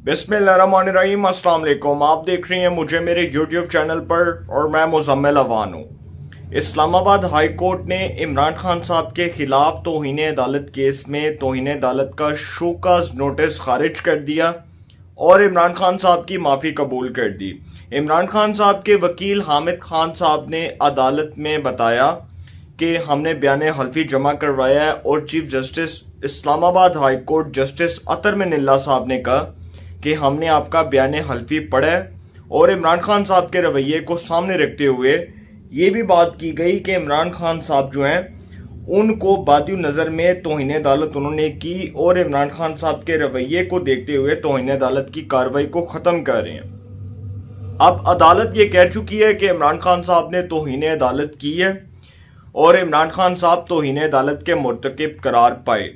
बिस्मिल्लाहिर्रहमानिर्रहीम, अस्सलाम वालेकुम। आप देख रही हैं मुझे मेरे यूट्यूब चैनल पर और मैं मुज़म्मिल अवान हूँ। इस्लामाबाद हाई कोर्ट ने इमरान खान साहब के खिलाफ तौहीन अदालत केस में तौहीन अदालत का शोकॉज नोटिस खारिज कर दिया और इमरान खान साहब की माफ़ी कबूल कर दी। इमरान खान साहब के वकील हामिद खान साहब ने अदालत में बताया कि हमने बयान हल्फी जमा करवाया है और chief justice Islamabad high court justice Athar Minallah साहब ने कहा कि हमने आपका बयान हल्फी पढ़ा है और इमरान खान साहब के रवैये को सामने रखते हुए ये भी बात की गई कि इमरान खान साहब जो हैं उनको बादी नज़र में तौहीन अदालत उन्होंने की और इमरान खान साहब के रवैये को देखते हुए तौहीन अदालत की कार्रवाई को ख़त्म कर रहे हैं। अब अदालत ये कह चुकी है कि इमरान खान साहब ने तौहीन अदालत की है और इमरान खान साहब तौहीन अदालत के मुर्तकिब करार पाए।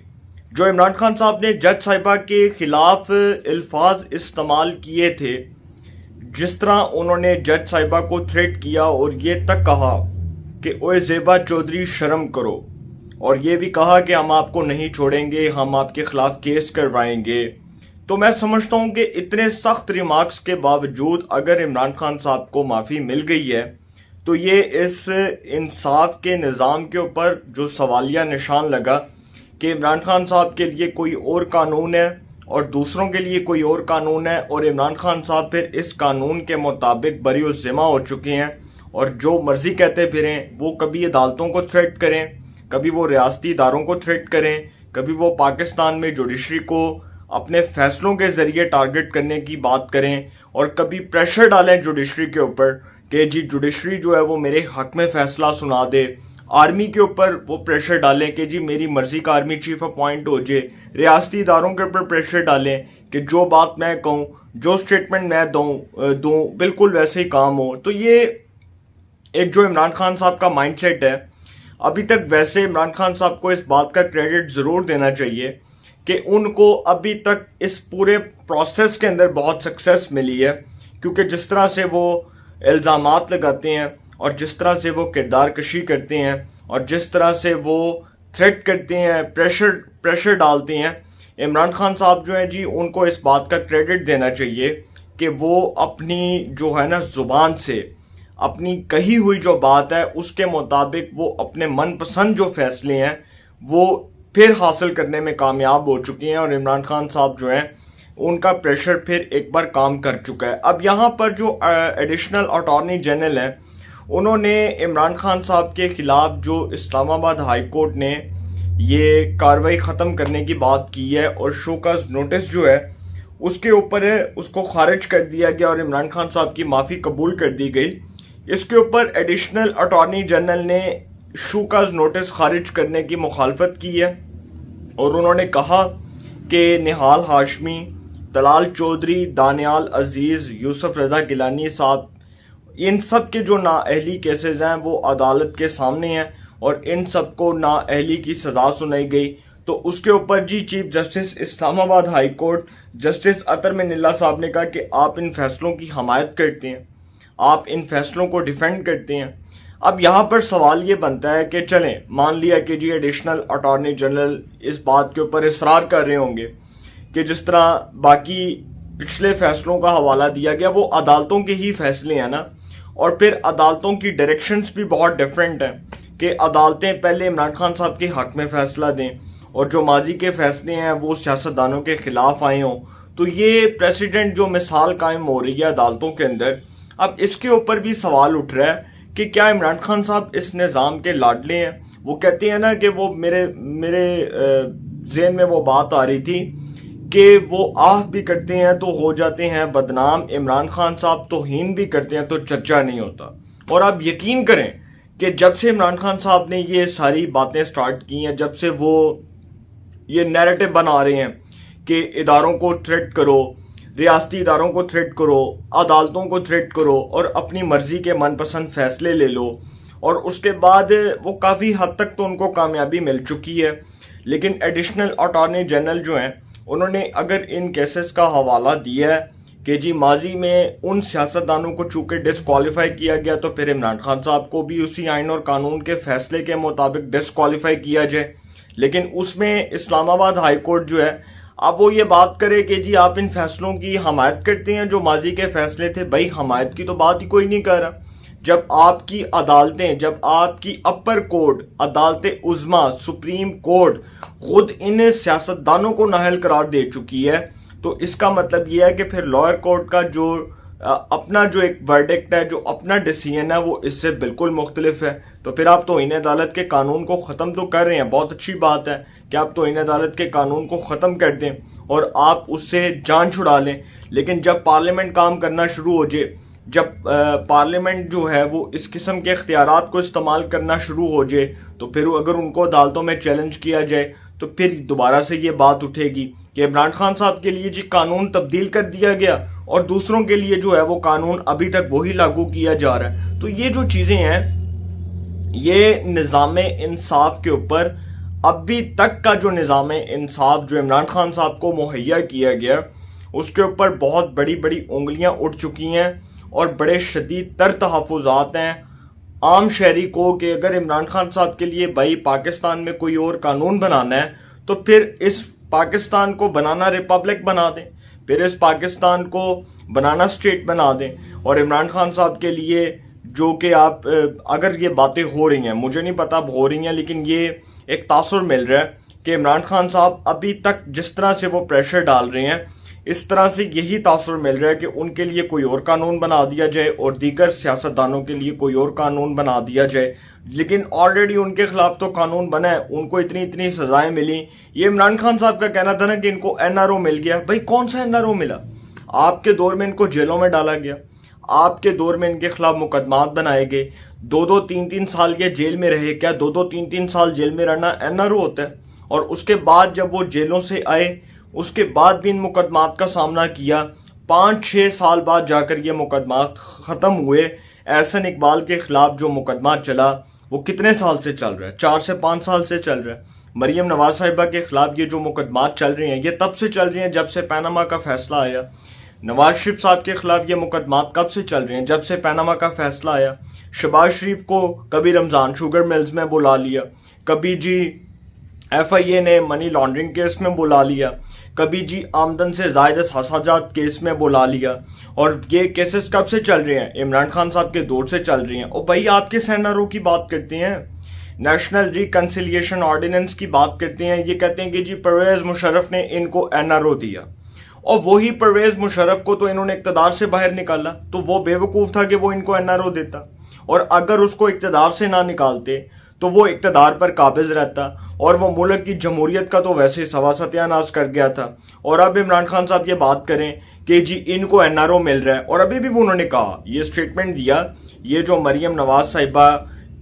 जो इमरान खान साहब ने जज साहिबा के खिलाफ अल्फाज इस्तेमाल किए थे, जिस तरह उन्होंने जज साहिबा को थ्रेट किया और ये तक कहा कि ओए ज़ेबा चौधरी शर्म करो, और ये भी कहा कि हम आपको नहीं छोड़ेंगे, हम आपके खिलाफ केस करवाएंगे, तो मैं समझता हूँ कि इतने सख्त रिमार्क्स के बावजूद अगर इमरान खान साहब को माफ़ी मिल गई है तो ये इस इंसाफ के निज़ाम के ऊपर जो सवालिया निशान लगा कि इमरान खान साहब के लिए कोई और कानून है और दूसरों के लिए कोई और कानून है और इमरान खान साहब फिर इस कानून के मुताबिक बरी ज़िम्मा हो चुके हैं और जो मर्जी कहते फिरें। वो कभी अदालतों को थ्रेट करें, कभी वो रियासती इदारों को थ्रेट करें, कभी वो पाकिस्तान में जुडिशरी को अपने फैसलों के ज़रिए टारगेट करने की बात करें और कभी प्रेशर डालें जुडिशरी के ऊपर कि जी जुडिशरी जो है वो मेरे हक में फ़ैसला सुना दे। आर्मी के ऊपर वो प्रेशर डालें कि जी मेरी मर्जी का आर्मी चीफ अपॉइंट हो जाए। रियासती इदारों के ऊपर प्रेशर डालें कि जो बात मैं कहूँ, जो स्टेटमेंट मैं दूँ बिल्कुल वैसे ही काम हो। तो ये एक जो इमरान खान साहब का माइंडसेट है, अभी तक वैसे इमरान खान साहब को इस बात का क्रेडिट ज़रूर देना चाहिए कि उनको अभी तक इस पूरे प्रोसेस के अंदर बहुत सक्सेस मिली है, क्योंकि जिस तरह से वो इल्ज़ामात लगाते हैं और जिस तरह से वो किरदार कशी करते हैं और जिस तरह से वो थ्रेट करते हैं, प्रेशर डालते हैं, इमरान खान साहब जो है जी उनको इस बात का क्रेडिट देना चाहिए कि वो अपनी जो है ना ज़ुबान से अपनी कही हुई जो बात है उसके मुताबिक वो अपने मनपसंद जो फैसले हैं वो फिर हासिल करने में कामयाब हो चुके हैं और इमरान खान साहब जो हैं उनका प्रेशर फिर एक बार काम कर चुका है। अब यहाँ पर जो एडिशनल अटॉर्नी जनरल हैं उन्होंने इमरान खान साहब के खिलाफ जो इस्लामाबाद हाई कोर्ट ने ये कार्रवाई ख़त्म करने की बात की है और शोकॉज नोटिस जो है उसके ऊपर उसको खारिज कर दिया गया और इमरान खान साहब की माफ़ी कबूल कर दी गई। इसके ऊपर एडिशनल अटॉर्नी जनरल ने शोकॉज नोटिस खारिज करने की मुखालफत की है और उन्होंने कहा कि निहाल हाशमी, तलाल चौधरी, दानियाल अजीज़, यूसुफ रज़ा गिलानी साहब, इन सब के जो नाअहली केसेस हैं वो अदालत के सामने हैं और इन सब को नाअहली की सज़ा सुनाई गई। तो उसके ऊपर जी chief justice Islamabad high court justice Athar Minallah साहब ने कहा कि आप इन फैसलों की हमायत करते हैं, आप इन फैसलों को डिफेंड करते हैं। अब यहाँ पर सवाल ये बनता है कि चलें मान लिया कि जी एडिशनल अटॉर्नी जनरल इस बात के ऊपर इसरार कर रहे होंगे कि जिस तरह बाकी पिछले फैसलों का हवाला दिया गया वो अदालतों के ही फैसले हैं ना, और फिर अदालतों की डायरेक्शंस भी बहुत डिफरेंट हैं कि अदालतें पहले इमरान खान साहब के हक में फ़ैसला दें और जो माजी के फ़ैसले हैं वो सियासतदानों के ख़िलाफ़ आए हों। तो ये प्रेसिडेंट जो मिसाल कायम हो रही है अदालतों के अंदर, अब इसके ऊपर भी सवाल उठ रहा है कि क्या इमरान खान साहब इस निज़ाम के लाडले हैं। वो कहते हैं ना कि वो मेरे ज़हन में वो बात आ रही थी कि वो आह भी करते हैं तो हो जाते हैं बदनाम, इमरान खान साहब तौहीन भी करते हैं तो चर्चा नहीं होता। और आप यकीन करें कि जब से इमरान खान साहब ने ये सारी बातें स्टार्ट की हैं, जब से वो ये नैरेटिव बना रहे हैं कि इदारों को थ्रेट करो, रियासती इदारों को थ्रेट करो, अदालतों को थ्रेट करो और अपनी मर्जी के मनपसंद फैसले ले लो, और उसके बाद वो काफ़ी हद तक तो उनको कामयाबी मिल चुकी है। लेकिन एडिशनल अटॉर्नी जनरल जो हैं उन्होंने अगर इन केसेस का हवाला दिया है कि जी माजी में उन सियासतदानों को चूँकि डिसक्वालीफाई किया गया तो फिर इमरान खान साहब को भी उसी आइन और कानून के फैसले के मुताबिक डिसक्वालीफाई किया जाए, लेकिन उसमें इस्लामाबाद हाई कोर्ट जो है अब वो ये बात करे कि जी आप इन फैसलों की हमायत करते हैं जो माजी के फैसले थे। भाई हमायत की तो बात ही कोई नहीं कर रहा। जब आपकी अदालतें, जब आपकी अपर कोर्ट, अदालत उज़्मा, सुप्रीम कोर्ट खुद इन सियासतदानों को नाअहल करार दे चुकी है, तो इसका मतलब यह है कि फिर लोअर कोर्ट का जो अपना जो एक वर्डिक्ट है, जो अपना डिसीजन है, वो इससे बिल्कुल मुख्तलिफ है। तो फिर आप तौहीन अदालत के कानून को ख़त्म तो कर रहे हैं, बहुत अच्छी बात है कि आप तौहीन अदालत के कानून को ख़त्म कर दें और आप उससे जान छुड़ा लें। लेकिन जब पार्लियामेंट काम करना शुरू हो जाए, जब पार्लियामेंट जो है वो इस किस्म के इख्तियारात को इस्तेमाल करना शुरू हो जाए, तो फिर अगर उनको अदालतों में चैलेंज किया जाए तो फिर दोबारा से ये बात उठेगी कि इमरान खान साहब के लिए जी कानून तब्दील कर दिया गया और दूसरों के लिए जो है वो कानून अभी तक वही लागू किया जा रहा है। तो ये जो चीज़ें हैं, ये निज़ाम इंसाफ के ऊपर अभी तक का जो निज़ाम इंसाफ जो इमरान खान साहब को मुहैया किया गया, उसके ऊपर बहुत बड़ी बड़ी उंगलियां उठ चुकी हैं और बड़े शदीद तर तहफ़्फ़ुज़ात हैं आम शहरी को कि अगर इमरान खान साहब के लिए भाई पाकिस्तान में कोई और कानून बनाना है तो फिर इस पाकिस्तान को बनाना रिपब्लिक बना दें, फिर इस पाकिस्तान को बनाना स्टेट बना दें। और इमरान खान साहब के लिए जो कि आप अगर ये बातें हो रही हैं, मुझे नहीं पता अब हो रही हैं, लेकिन ये एक तासुर मिल रहा है कि इमरान खान साहब अभी तक जिस तरह से वो प्रेशर डाल रहे हैं, इस तरह से यही तासुर मिल रहा है कि उनके लिए कोई और कानून बना दिया जाए और दीगर सियासतदानों के लिए कोई और कानून बना दिया जाए। लेकिन ऑलरेडी उनके खिलाफ तो कानून बना है, उनको इतनी इतनी सजाएं मिली। ये इमरान खान साहब का कहना था ना कि इनको एनआरओ मिल गया। भाई कौन सा एनआरओ मिला? आपके दौर में इनको जेलों में डाला गया, आपके दौर में इनके खिलाफ मुकदमात बनाए गए, 2-2, 3-3 साल ये जेल में रहे। क्या 2-2, 3-3 साल जेल में रहना एनआरओ होता है? और उसके बाद जब वो जेलों से आए, उसके बाद भी इन मुकदमात का सामना किया। 5-6 साल बाद जाकर ये मुकदमात ख़त्म हुए। एहसन इकबाल के खिलाफ जो मुकदमा चला वो कितने साल से चल रहा है? 4 से 5 साल से चल रहा है। मरियम नवाज साहिबा के खिलाफ ये जो मुकदमात चल रहे हैं, ये तब से चल रहे हैं जब से पैनामा का फैसला आया। नवाज शरीफ साहब के खिलाफ ये मुकदमात कब से चल रहे हैं? जब से पैनामा का फैसला आया। शहबाज शरीफ को कभी रमज़ान शुगर मिल्स में बुला लिया, कभी जी FIA ने मनी लॉन्ड्रिंग केस में बुला लिया, कभी जी आमदन से ज़ायद साजात केस में बुला लिया। और ये केसेस कब से चल रहे हैं? इमरान खान साहब के दौर से चल रही हैं। और भाई आप किस एनआरओ की बात करते हैं? नेशनल रिकन्सिलिएशन ऑर्डिनेंस की बात करते हैं। ये कहते हैं कि जी परवेज मुशर्रफ ने इनको एनआरओ दिया, और वही परवेज मुशर्रफ को तो इन्होंने इक़्तिदार से बाहर निकाला। तो वो बेवकूफ़ था कि वो इनको एनआरओ देता, और अगर उसको इक़्तिदार से ना निकालते तो वो इक़्तिदार पर काबिज रहता, और वो मुल्क की जमहूरियत का तो वैसे ही सवा सत्यानाश कर गया था। और अब इमरान खान साहब ये बात करें कि जी इनको एनआरओ मिल रहा है, और अभी भी वो उन्होंने कहा, ये स्टेटमेंट दिया, ये जो मरियम नवाज साहिबा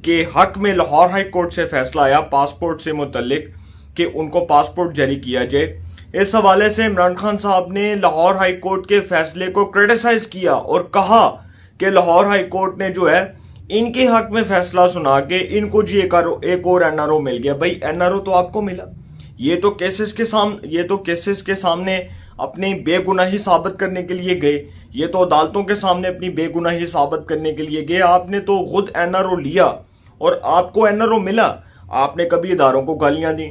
के हक में लाहौर हाई कोर्ट से फैसला आया पासपोर्ट से मुतल्लिक कि उनको पासपोर्ट जारी किया जाए, इस हवाले से इमरान खान साहब ने लाहौर हाई कोर्ट के फैसले को क्रिटिसाइज किया और कहा कि लाहौर हाई कोर्ट ने जो है इनके हक में फैसला सुना के इनको जी एक और एनआरओ मिल गया। भाई एनआरओ तो आपको मिला, ये तो केसेस के सामने अपनी बेगुनाही साबित करने के लिए गए, ये तो अदालतों के सामने अपनी बेगुनाही साबित करने के लिए गए। आपने तो खुद एनआरओ लिया और आपको एनआरओ मिला। आपने कभी इदारों को गालियां दी,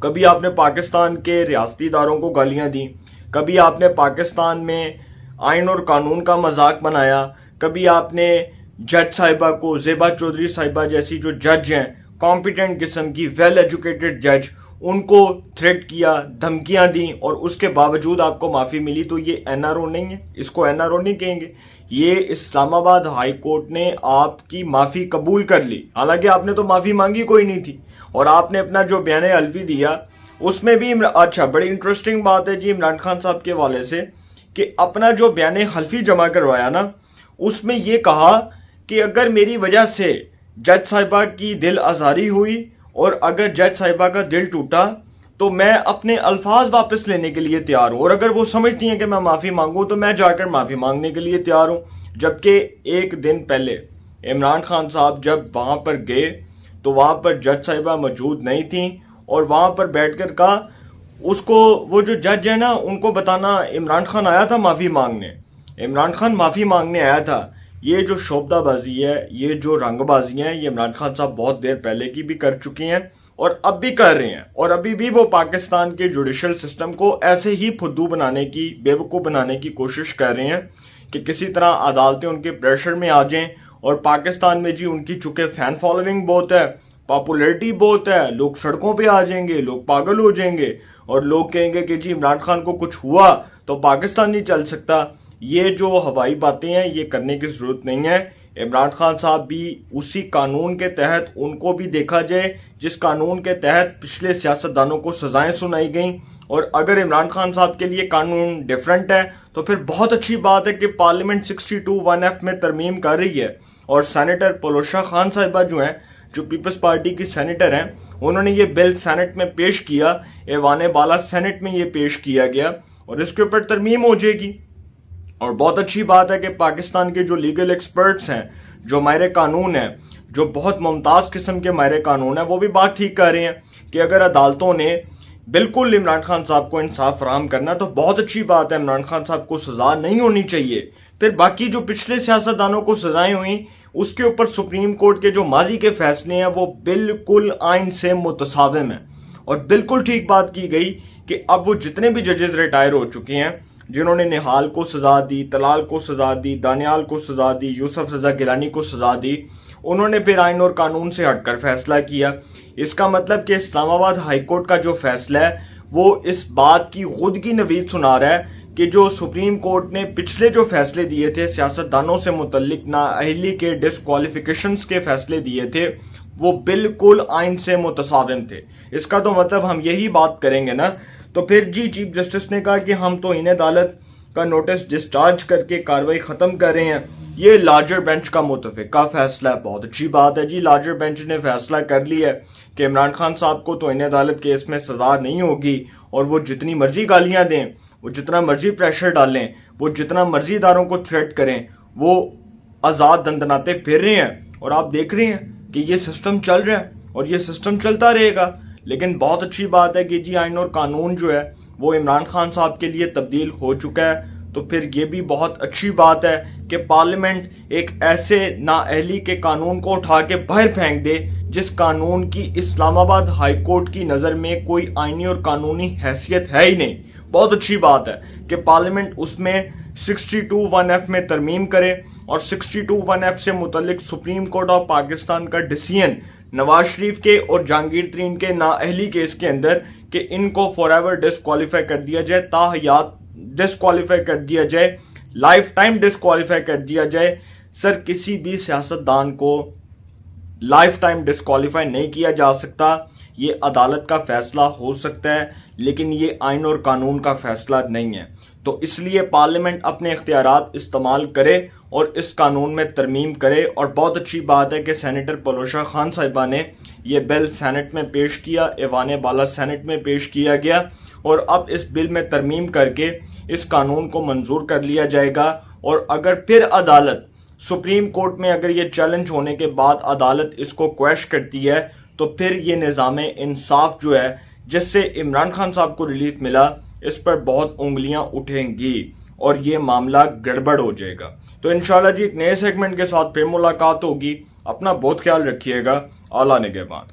कभी आपने पाकिस्तान के रियासती इदारों को गालियां दी, कभी आपने पाकिस्तान में आइन और कानून का मजाक बनाया, कभी आपने जज साहिबा को, ज़ेबा चौधरी साहिबा जैसी जो जज हैं, कॉम्पिटेंट किस्म की वेल एजुकेटेड जज, उनको थ्रेट किया, धमकियां दी, और उसके बावजूद आपको माफ़ी मिली। तो ये एनआरओ नहीं है, इसको एनआरओ नहीं कहेंगे। ये इस्लामाबाद हाई कोर्ट ने आपकी माफ़ी कबूल कर ली, हालांकि आपने तो माफ़ी मांगी कोई नहीं थी। और आपने अपना जो बयान हल्फी दिया उसमें भी अच्छा, बड़ी इंटरेस्टिंग बात है जी इमरान खान साहब के हवाले से कि अपना जो बयान हल्फी जमा करवाया ना, उसमें ये कहा कि अगर मेरी वजह से जज साहिबा की दिल आज़ारी हुई और अगर जज साहिबा का दिल टूटा तो मैं अपने अल्फाज वापस लेने के लिए तैयार हूँ, और अगर वो समझती हैं कि मैं माफ़ी मांगूँ तो मैं जाकर माफ़ी मांगने के लिए तैयार हूँ। जबकि एक दिन पहले इमरान खान साहब जब वहाँ पर गए तो वहाँ पर जज साहिबा मौजूद नहीं थी, और वहाँ पर बैठकर कहा उसको, वो जो जज है ना उनको बताना इमरान खान आया था माफ़ी मांगने, इमरान खान माफ़ी मांगने आया था। ये जो शोबदाबाजी है, ये जो रंगबाजी है, ये इमरान खान साहब बहुत देर पहले की भी कर चुके हैं और अब भी कर रहे हैं, और अभी भी वो पाकिस्तान के जुडिशल सिस्टम को ऐसे ही फुद्दू बनाने की, बेवकूफ़ बनाने की कोशिश कर रहे हैं कि किसी तरह अदालतें उनके प्रेशर में आ जाएं। और पाकिस्तान में जी उनकी चूंकि फैन फॉलोइंग बहुत है, पॉपुलैरिटी बहुत है, लोग सड़कों पे आ जाएंगे, लोग पागल हो जाएंगे और लोग कहेंगे कि जी इमरान खान को कुछ हुआ तो पाकिस्तान नहीं चल सकता। ये जो हवाई बातें हैं ये करने की जरूरत नहीं है। इमरान खान साहब भी उसी कानून के तहत, उनको भी देखा जाए जिस कानून के तहत पिछले सियासतदानों को सजाएं सुनाई गई। और अगर इमरान खान साहब के लिए कानून डिफरेंट है तो फिर बहुत अच्छी बात है कि पार्लियामेंट 62(1)(f) में तरमीम कर रही है। और सेनेटर पलोशा खान साहिबा जो हैं, जो पीपल्स पार्टी की सेनेटर हैं, उन्होंने ये बिल सेनेट में पेश किया, ऐवान बाला सेनेट में ये पेश किया गया और इसके ऊपर तरमीम हो जाएगी। और बहुत अच्छी बात है कि पाकिस्तान के जो लीगल एक्सपर्ट्स हैं, जो माहिर कानून हैं, जो बहुत मुमताज़ किस्म के माहिर कानून हैं, वो भी बात ठीक कर रहे हैं कि अगर अदालतों ने बिल्कुल इमरान खान साहब को इंसाफ फराहम करना तो बहुत अच्छी बात है, इमरान खान साहब को सजा नहीं होनी चाहिए। फिर बाकी जो पिछले सियासतदानों को सजाएं हुई उसके ऊपर सुप्रीम कोर्ट के जो माजी के फैसले हैं वो बिल्कुल आइन से मुतसाविम है। और बिल्कुल ठीक बात की गई कि अब वो जितने भी जजेस रिटायर हो चुके हैं, जिन्होंने निहाल को सजा दी, तलाल को सजा दी, दानियाल को सजा दी, यूसुफ रजा गिलानी को सजा दी, उन्होंने फिर आइन और कानून से हटकर फैसला किया। इसका मतलब कि इस्लामाबाद हाई कोर्ट का जो फैसला है वो इस बात की खुद की नवीद सुना रहा है कि जो सुप्रीम कोर्ट ने पिछले जो फैसले दिए थे सियासतदानों से मुतल्लिक नाअहली के डिस्क्वालिफिकेशंस के फैसले दिए थे वो बिल्कुल आइन से मुतसाविम थे। इसका तो मतलब हम यही बात करेंगे ना, तो फिर जी चीफ जस्टिस ने कहा कि हम तो इन अदालत का नोटिस डिस्चार्ज करके कार्रवाई खत्म कर रहे हैं। ये लार्जर बेंच का मुतफिका फैसला है, बहुत अच्छी बात है जी। लार्जर बेंच ने फैसला कर लिया है कि इमरान खान साहब को तो इन अदालत केस में सजा नहीं होगी और वो जितनी मर्जी गालियां दें, वो जितना मर्जी प्रेशर डालें, वो जितना मर्जी इदारों को थ्रेट करें, वो आज़ाद दंदनाते फिर रहे हैं। और आप देख रहे हैं कि ये सिस्टम चल रहा है और ये सिस्टम चलता रहेगा। लेकिन बहुत अच्छी बात है कि जी आइन और कानून जो है वो इमरान खान साहब के लिए तब्दील हो चुका है। तो फिर ये भी बहुत अच्छी बात है कि पार्लियामेंट एक ऐसे नाअहली के कानून को उठा के बाहर फेंक दे जिस कानून की इस्लामाबाद हाई कोर्ट की नज़र में कोई आइनी और कानूनी हैसियत है ही नहीं। बहुत अच्छी बात है कि पार्लियामेंट उसमें 62(1)(f) में तरमीम करे और 62(1)(f) से मुतल्लिक सुप्रीम कोर्ट ऑफ पाकिस्तान का डिसीजन नवाज शरीफ के और जहांगीर तरीन के नाअहली केस के अंदर कि इनको फॉरएवर डिस्क्वालीफाई कर दिया जाए, ताहयात डिस्क्वालीफाई कर दिया जाए, लाइफ टाइम डिस्क्वालीफाई कर दिया जाए। सर किसी भी सियासतदान को लाइफ टाइम डिस्क्वालीफाई नहीं किया जा सकता। ये अदालत का फैसला हो सकता है लेकिन ये आइन और कानून का फैसला नहीं है। तो इसलिए पार्लियामेंट अपने इख्तियारात इस्तेमाल करे और इस कानून में तरमीम करे। और बहुत अच्छी बात है कि सेनेटर पलोशा खान साहिबा ने यह बिल सेनेट में पेश किया, ऐवान बाला सेनेट में पेश किया गया और अब इस बिल में तरमीम करके इस कानून को मंजूर कर लिया जाएगा। और अगर फिर अदालत सुप्रीम कोर्ट में अगर ये चैलेंज होने के बाद अदालत इसको क्वेश करती है तो फिर ये निज़ाम इंसाफ जो है जिससे इमरान खान साहब को रिलीफ मिला इस पर बहुत उंगलियां उठेंगी और ये मामला गड़बड़ हो जाएगा। तो इंशाल्लाह जी एक नए सेगमेंट के साथ फिर मुलाकात होगी। अपना बहुत ख्याल रखिएगा। आला निगहबान।